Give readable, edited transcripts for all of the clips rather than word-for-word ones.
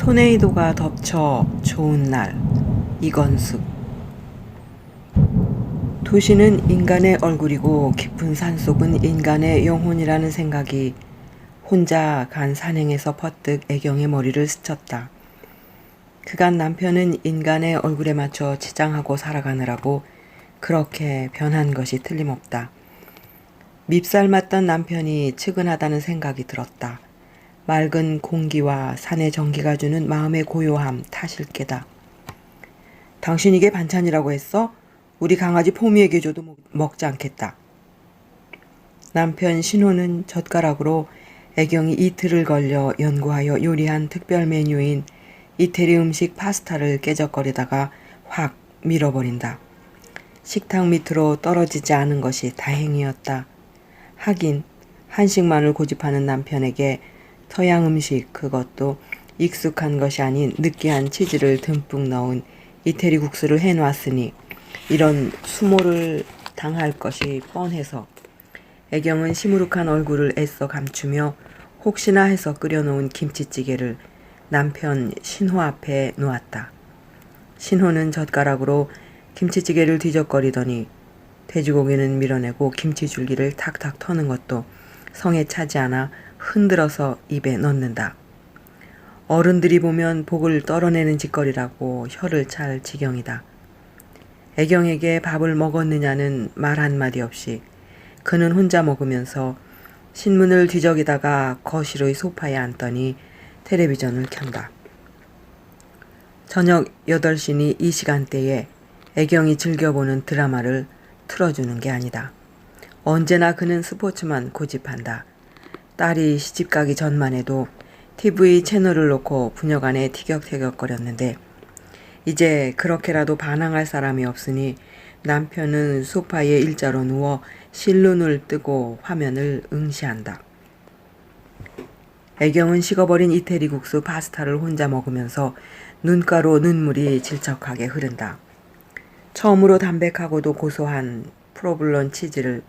토네이도가 덮쳐 좋은 날. 이건숙. 도시는 인간의 얼굴이고 깊은 산속은 인간의 영혼이라는 생각이 혼자 간 산행에서 퍼뜩 애경의 머리를 스쳤다. 그간 남편은 인간의 얼굴에 맞춰 치장하고 살아가느라고 그렇게 변한 것이 틀림없다. 밉살 맞던 남편이 측은하다는 생각이 들었다. 맑은 공기와 산의 정기가 주는 마음의 고요함 탓일 게다. 당신 이게 반찬이라고 했어? 우리 강아지 포미에게 줘도 먹지 않겠다. 남편 신호는 젓가락으로 애경이 이틀을 걸려 연구하여 요리한 특별 메뉴인 이태리 음식 파스타를 깨적거리다가 확 밀어버린다. 식탁 밑으로 떨어지지 않은 것이 다행이었다. 하긴 한식만을 고집하는 남편에게 서양 음식, 그것도 익숙한 것이 아닌 느끼한 치즈를 듬뿍 넣은 이태리 국수를 해놨으니 이런 수모를 당할 것이 뻔해서 애경은 시무룩한 얼굴을 애써 감추며 혹시나 해서 끓여놓은 김치찌개를 남편 신호 앞에 놓았다. 신호는 젓가락으로 김치찌개를 뒤적거리더니 돼지고기는 밀어내고 김치줄기를 탁탁 터는 것도 성에 차지 않아 흔들어서 입에 넣는다. 어른들이 보면 복을 떨어내는 짓거리라고 혀를 찰 지경이다. 애경에게 밥을 먹었느냐는 말 한마디 없이 그는 혼자 먹으면서 신문을 뒤적이다가 거실의 소파에 앉더니 텔레비전을 켠다. 저녁 8시니 이 시간대에 애경이 즐겨보는 드라마를 틀어주는 게 아니다. 언제나 그는 스포츠만 고집한다. 딸이 시집가기 전만 해도 TV 채널을 놓고 부녀 간에 티격태격거렸는데 이제 그렇게라도 반항할 사람이 없으니 남편은 소파에 일자로 누워 실눈을 뜨고 화면을 응시한다. 애경은 식어버린 이태리 국수 파스타를 혼자 먹으면서 눈가로 눈물이 질척하게 흐른다. 처음으로 담백하고도 고소한 프로블론 치즈를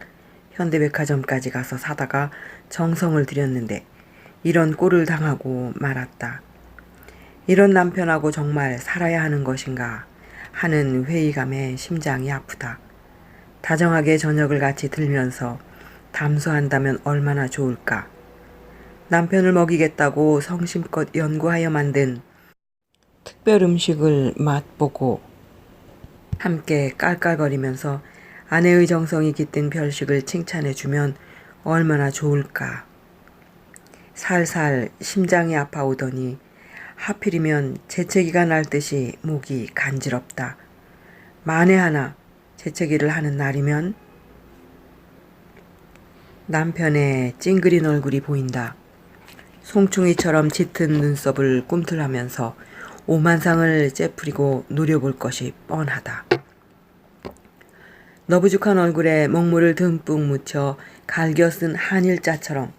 현대백화점까지 가서 사다가 정성을 들였는데 이런 꼴을 당하고 말았다. 이런 남편하고 정말 살아야 하는 것인가 하는 회의감에 심장이 아프다. 다정하게 저녁을 같이 들면서 담소한다면 얼마나 좋을까. 남편을 먹이겠다고 성심껏 연구하여 만든 특별 음식을 맛보고 함께 깔깔거리면서 아내의 정성이 깃든 별식을 칭찬해주면 얼마나 좋을까. 살살 심장이 아파오더니 하필이면 재채기가 날 듯이 목이 간지럽다. 만에 하나 재채기를 하는 날이면 남편의 찡그린 얼굴이 보인다. 송충이처럼 짙은 눈썹을 꿈틀하면서 오만상을 째푸리고 노려볼 것이 뻔하다. 너부죽한 얼굴에 먹물을 듬뿍 묻혀 갈겨 쓴 한일자처럼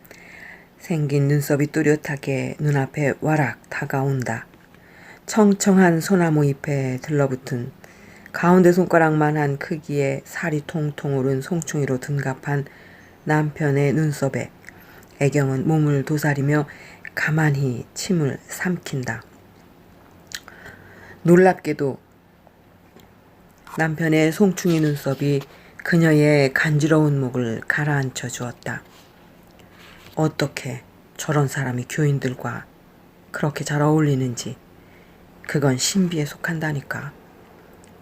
생긴 눈썹이 뚜렷하게 눈앞에 와락 다가온다. 청청한 소나무 잎에 들러붙은 가운데 손가락만한 크기의 살이 통통 오른 송충이로 둔갑한 남편의 눈썹에 애경은 몸을 도사리며 가만히 침을 삼킨다. 놀랍게도 남편의 송충이 눈썹이 그녀의 간지러운 목을 가라앉혀 주었다. 어떻게 저런 사람이 교인들과 그렇게 잘 어울리는지 그건 신비에 속한다니까.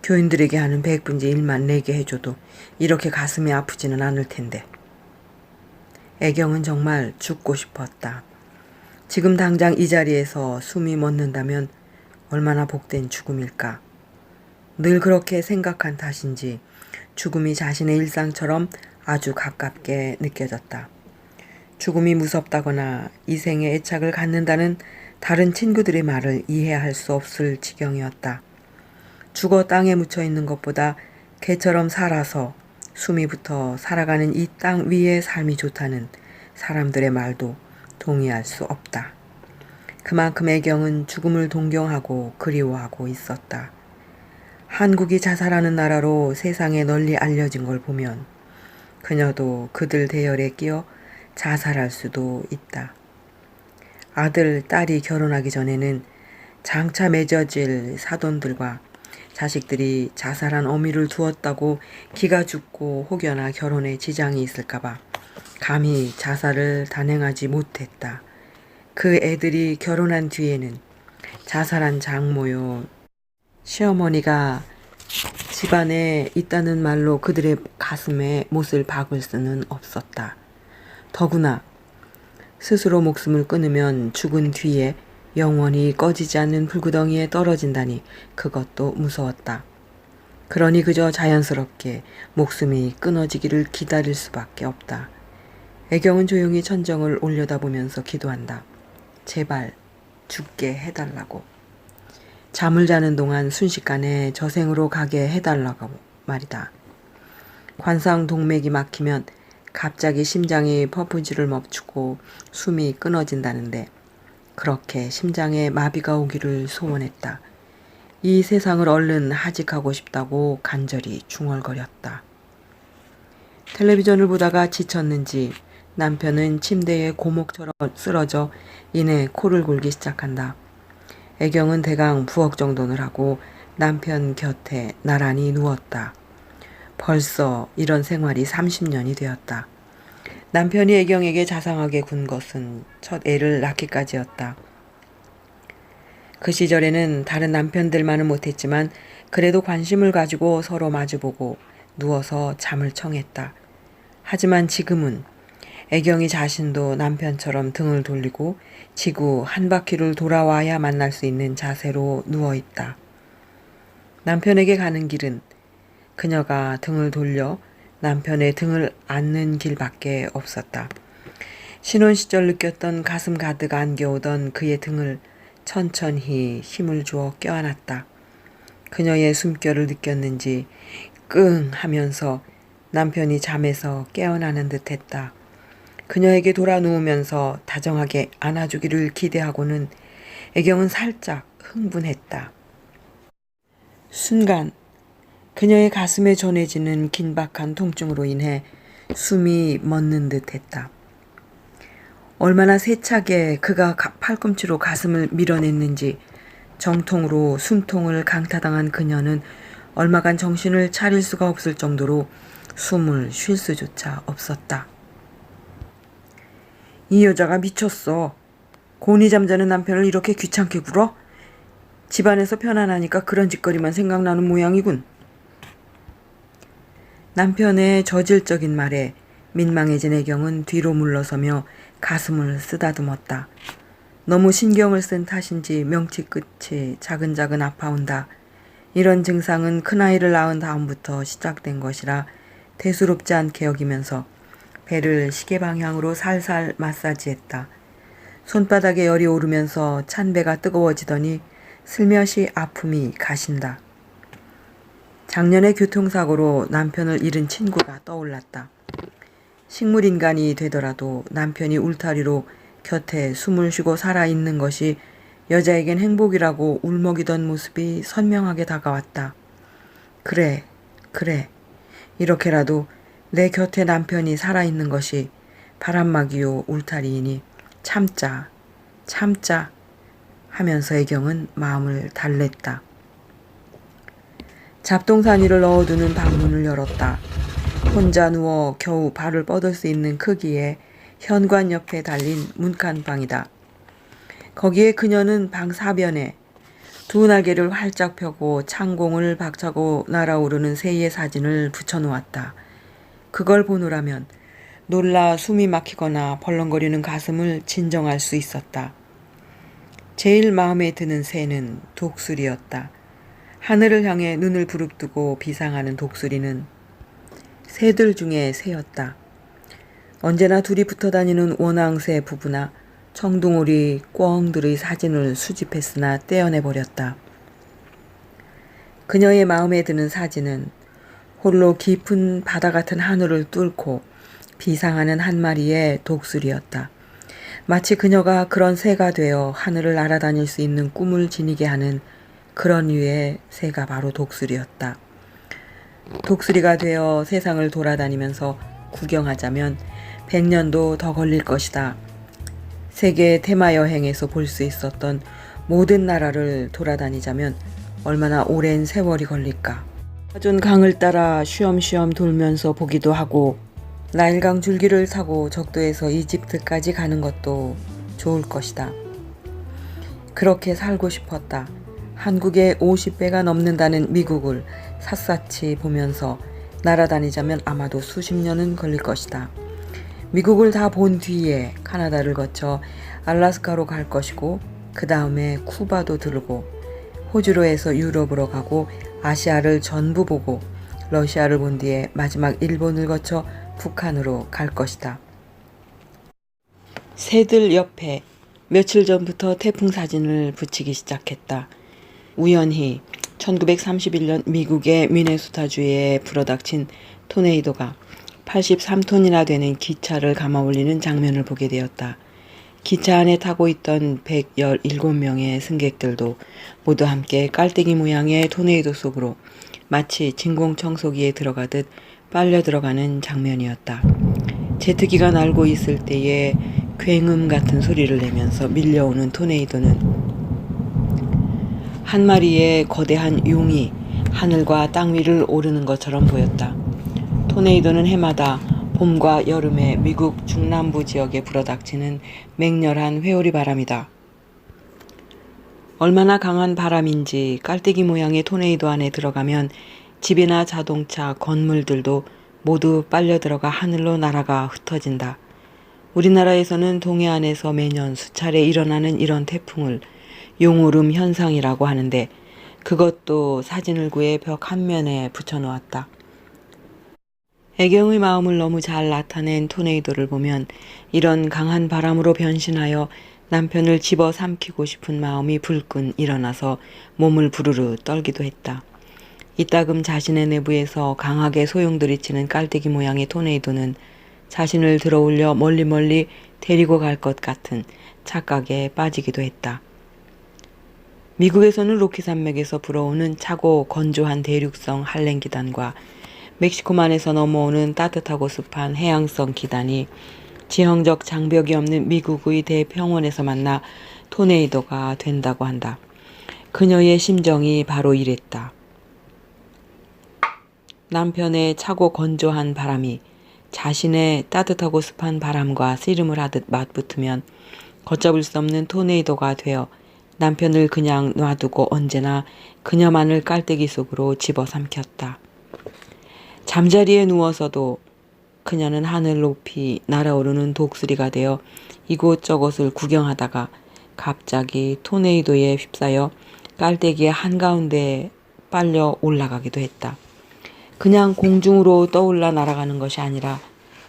교인들에게 하는 백분지 일만 내게 해줘도 이렇게 가슴이 아프지는 않을 텐데. 애경은 정말 죽고 싶었다. 지금 당장 이 자리에서 숨이 멎는다면 얼마나 복된 죽음일까. 늘 그렇게 생각한 탓인지 죽음이 자신의 일상처럼 아주 가깝게 느껴졌다. 죽음이 무섭다거나 이 생에 애착을 갖는다는 다른 친구들의 말을 이해할 수 없을 지경이었다. 죽어 땅에 묻혀있는 것보다 개처럼 살아서 숨이 붙어 살아가는 이 땅 위의 삶이 좋다는 사람들의 말도 동의할 수 없다. 그만큼 애경은 죽음을 동경하고 그리워하고 있었다. 한국이 자살하는 나라로 세상에 널리 알려진 걸 보면 그녀도 그들 대열에 끼어 자살할 수도 있다. 아들, 딸이 결혼하기 전에는 장차 맺어질 사돈들과 자식들이 자살한 어미를 두었다고 기가 죽고 혹여나 결혼에 지장이 있을까봐 감히 자살을 단행하지 못했다. 그 애들이 결혼한 뒤에는 자살한 장모요 시어머니가 집안에 있다는 말로 그들의 가슴에 못을 박을 수는 없었다. 더구나 스스로 목숨을 끊으면 죽은 뒤에 영원히 꺼지지 않는 불구덩이에 떨어진다니 그것도 무서웠다. 그러니 그저 자연스럽게 목숨이 끊어지기를 기다릴 수밖에 없다. 애경은 조용히 천정을 올려다보면서 기도한다. 제발 죽게 해달라고. 잠을 자는 동안 순식간에 저생으로 가게 해달라고 말이다. 관상 동맥이 막히면 갑자기 심장이 퍼프지를 멈추고 숨이 끊어진다는데 그렇게 심장에 마비가 오기를 소원했다. 이 세상을 얼른 하직하고 싶다고 간절히 중얼거렸다. 텔레비전을 보다가 지쳤는지 남편은 침대에 고목처럼 쓰러져 이내 코를 골기 시작한다. 애경은 대강 부엌 정돈을 하고 남편 곁에 나란히 누웠다. 벌써 이런 생활이 30년이 되었다. 남편이 애경에게 자상하게 군 것은 첫 애를 낳기까지였다. 그 시절에는 다른 남편들만은 못했지만 그래도 관심을 가지고 서로 마주보고 누워서 잠을 청했다. 하지만 지금은 애경이 자신도 남편처럼 등을 돌리고 지구 한 바퀴를 돌아와야 만날 수 있는 자세로 누워있다. 남편에게 가는 길은 그녀가 등을 돌려 남편의 등을 안는 길밖에 없었다. 신혼 시절 느꼈던 가슴 가득 안겨오던 그의 등을 천천히 힘을 주어 껴안았다. 그녀의 숨결을 느꼈는지 끙 하면서 남편이 잠에서 깨어나는 듯했다. 그녀에게 돌아 누우면서 다정하게 안아주기를 기대하고는 애경은 살짝 흥분했다. 순간 그녀의 가슴에 전해지는 긴박한 통증으로 인해 숨이 멎는 듯했다. 얼마나 세차게 그가 팔꿈치로 가슴을 밀어냈는지 정통으로 숨통을 강타당한 그녀는 얼마간 정신을 차릴 수가 없을 정도로 숨을 쉴 수조차 없었다. 이 여자가 미쳤어. 곤히 잠자는 남편을 이렇게 귀찮게 굴어? 집안에서 편안하니까 그런 짓거리만 생각나는 모양이군. 남편의 저질적인 말에 민망해진 애경은 뒤로 물러서며 가슴을 쓰다듬었다. 너무 신경을 쓴 탓인지 명치 끝이 자근자근 아파온다. 이런 증상은 큰아이를 낳은 다음부터 시작된 것이라 대수롭지 않게 여기면서 배를 시계 방향으로 살살 마사지했다. 손바닥에 열이 오르면서 찬 배가 뜨거워지더니 슬며시 아픔이 가신다. 작년에 교통사고로 남편을 잃은 친구가 떠올랐다. 식물인간이 되더라도 남편이 울타리로 곁에 숨을 쉬고 살아있는 것이 여자에겐 행복이라고 울먹이던 모습이 선명하게 다가왔다. 그래. 이렇게라도 내 곁에 남편이 살아있는 것이 바람막이요 울타리이니 참자 하면서 애경은 마음을 달랬다. 잡동사니를 넣어두는 방문을 열었다. 혼자 누워 겨우 발을 뻗을 수 있는 크기의 현관 옆에 달린 문간방이다. 거기에 그녀는 방 사변에 두 날개를 활짝 펴고 창공을 박차고 날아오르는 새의 사진을 붙여놓았다. 그걸 보노라면 놀라 숨이 막히거나 벌렁거리는 가슴을 진정할 수 있었다. 제일 마음에 드는 새는 독수리였다. 하늘을 향해 눈을 부릅뜨고 비상하는 독수리는 새들 중에 새였다. 언제나 둘이 붙어 다니는 원앙새 부부나 청둥오리 꿩들의 사진을 수집했으나 떼어내버렸다. 그녀의 마음에 드는 사진은 홀로 깊은 바다 같은 하늘을 뚫고 비상하는 한 마리의 독수리였다. 마치 그녀가 그런 새가 되어 하늘을 날아다닐 수 있는 꿈을 지니게 하는 그런 류의 새가 바로 독수리였다. 독수리가 되어 세상을 돌아다니면서 구경하자면 100년도 더 걸릴 것이다. 세계 테마 여행에서 볼 수 있었던 모든 나라를 돌아다니자면 얼마나 오랜 세월이 걸릴까. 아존 강을 따라 쉬엄쉬엄 돌면서 보기도 하고 나일강 줄기를 타고 적도에서 이집트까지 가는 것도 좋을 것이다. 그렇게 살고 싶었다. 한국의 50배가 넘는다는 미국을 샅샅이 보면서 날아다니자면 아마도 수십 년은 걸릴 것이다. 미국을 다 본 뒤에 카나다를 거쳐 알래스카로 갈 것이고 그 다음에 쿠바도 들고 호주로 해서 유럽으로 가고 아시아를 전부 보고 러시아를 본 뒤에 마지막 일본을 거쳐 북한으로 갈 것이다. 새들 옆에 며칠 전부터 태풍 사진을 붙이기 시작했다. 우연히 1931년 미국의 미네소타주에 불어닥친 토네이도가 83톤이나 되는 기차를 감아올리는 장면을 보게 되었다. 기차 안에 타고 있던 117명의 승객들도 모두 함께 깔때기 모양의 토네이도 속으로 마치 진공청소기에 들어가듯 빨려 들어가는 장면이었다. 제트기가 날고 있을 때에 굉음 같은 소리를 내면서 밀려오는 토네이도는 한 마리의 거대한 용이 하늘과 땅 위를 오르는 것처럼 보였다. 토네이도는 해마다 봄과 여름에 미국 중남부 지역에 불어닥치는 맹렬한 회오리 바람이다. 얼마나 강한 바람인지 깔때기 모양의 토네이도 안에 들어가면 집이나 자동차, 건물들도 모두 빨려 들어가 하늘로 날아가 흩어진다. 우리나라에서는 동해안에서 매년 수차례 일어나는 이런 태풍을 용오름 현상이라고 하는데 그것도 사진을 구해 벽 한 면에 붙여놓았다. 애경의 마음을 너무 잘 나타낸 토네이도를 보면 이런 강한 바람으로 변신하여 남편을 집어삼키고 싶은 마음이 불끈 일어나서 몸을 부르르 떨기도 했다. 이따금 자신의 내부에서 강하게 소용돌이치는 깔때기 모양의 토네이도는 자신을 들어올려 멀리 데리고 갈 것 같은 착각에 빠지기도 했다. 미국에서는 로키 산맥에서 불어오는 차고 건조한 대륙성 한랭 기단과 멕시코만에서 넘어오는 따뜻하고 습한 해양성 기단이 지형적 장벽이 없는 미국의 대평원에서 만나 토네이도가 된다고 한다. 그녀의 심정이 바로 이랬다. 남편의 차고 건조한 바람이 자신의 따뜻하고 습한 바람과 씨름을 하듯 맞붙으면 걷잡을 수 없는 토네이도가 되어 남편을 그냥 놔두고 언제나 그녀만을 깔때기 속으로 집어삼켰다. 잠자리에 누워서도 그녀는 하늘 높이 날아오르는 독수리가 되어 이곳저곳을 구경하다가 갑자기 토네이도에 휩싸여 깔때기의 한가운데에 빨려 올라가기도 했다. 그냥 공중으로 떠올라 날아가는 것이 아니라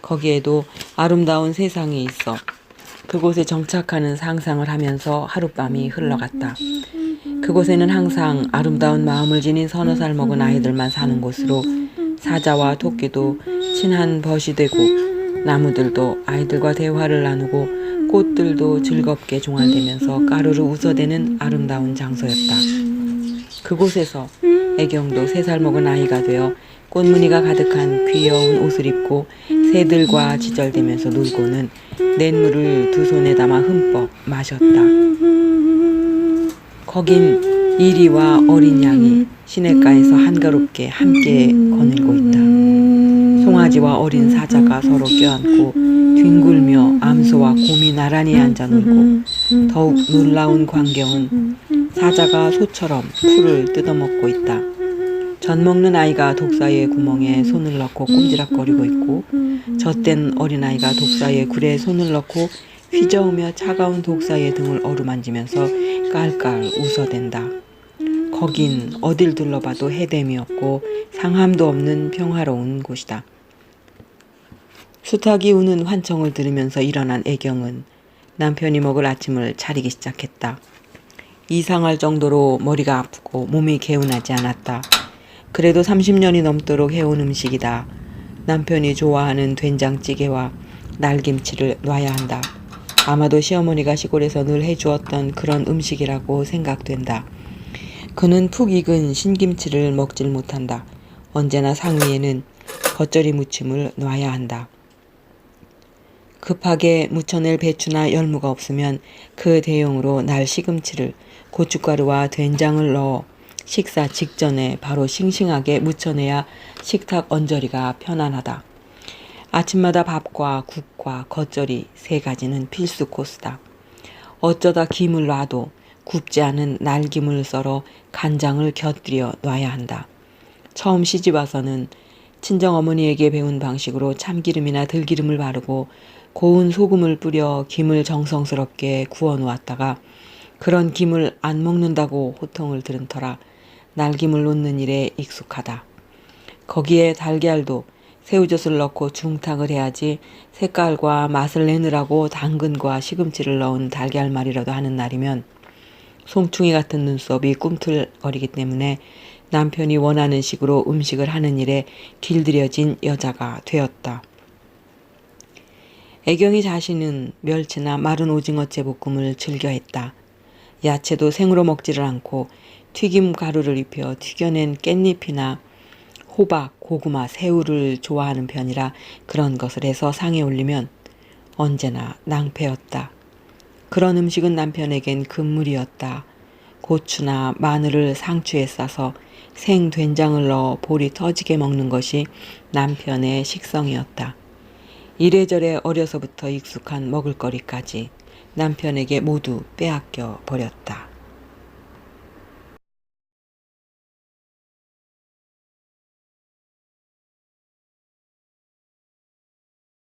거기에도 아름다운 세상이 있어 그곳에 정착하는 상상을 하면서 하룻밤이 흘러갔다. 그곳에는 항상 아름다운 마음을 지닌 서너 살 먹은 아이들만 사는 곳으로 사자와 토끼도 친한 벗이 되고 나무들도 아이들과 대화를 나누고 꽃들도 즐겁게 종알대면서 까르르 웃어대는 아름다운 장소였다. 그곳에서 애경도 3살 먹은 아이가 되어 꽃무늬가 가득한 귀여운 옷을 입고 새들과 지절대면서 놀고는 냇물을 2손에 담아 흠뻑 마셨다. 거긴 이리와 어린 양이 시냇가에서 한가롭게 함께 거닐고 있다. 송아지와 어린 사자가 서로 껴안고 뒹굴며 암소와 곰이 나란히 앉아 놀고 더욱 놀라운 광경은 사자가 소처럼 풀을 뜯어먹고 있다. 젖 먹는 아이가 독사의 구멍에 손을 넣고 꼼지락거리고 있고 젖된 어린아이가 독사의 굴에 손을 넣고 휘저으며 차가운 독사의 등을 어루만지면서 깔깔 웃어댄다. 거긴 어딜 둘러봐도 해댐이 없고 상함도 없는 평화로운 곳이다. 수탉이 우는 환청을 들으면서 일어난 애경은 남편이 먹을 아침을 차리기 시작했다. 이상할 정도로 머리가 아프고 몸이 개운하지 않았다. 그래도 30년이 넘도록 해온 음식이다. 남편이 좋아하는 된장찌개와 날김치를 놔야 한다. 아마도 시어머니가 시골에서 늘 해주었던 그런 음식이라고 생각된다. 그는 푹 익은 신김치를 먹질 못한다. 언제나 상위에는 겉절이 무침을 놔야 한다. 급하게 무쳐낼 배추나 열무가 없으면 그 대용으로 날 시금치를 고춧가루와 된장을 넣어 식사 직전에 바로 싱싱하게 무쳐내야 식탁 언저리가 편안하다. 아침마다 밥과 국과 겉절이 3가지는 필수 코스다. 어쩌다 김을 놔도 굽지 않은 날김을 썰어 간장을 곁들여 놔야 한다. 처음 시집와서는 친정어머니에게 배운 방식으로 참기름이나 들기름을 바르고 고운 소금을 뿌려 김을 정성스럽게 구워 놓았다가 그런 김을 안 먹는다고 호통을 들은 터라 날김을 놓는 일에 익숙하다. 거기에 달걀도 새우젓을 넣고 중탕을 해야지 색깔과 맛을 내느라고 당근과 시금치를 넣은 달걀말이라도 하는 날이면 송충이 같은 눈썹이 꿈틀거리기 때문에 남편이 원하는 식으로 음식을 하는 일에 길들여진 여자가 되었다. 애경이 자신은 멸치나 마른 오징어 제볶음을 즐겨했다. 야채도 생으로 먹지를 않고 튀김 가루를 입혀 튀겨낸 깻잎이나 호박, 고구마, 새우를 좋아하는 편이라 그런 것을 해서 상에 올리면 언제나 낭패였다. 그런 음식은 남편에겐 금물이었다. 고추나 마늘을 상추에 싸서 생된장을 넣어 볼이 터지게 먹는 것이 남편의 식성이었다. 이래저래 어려서부터 익숙한 먹을거리까지 남편에게 모두 빼앗겨 버렸다.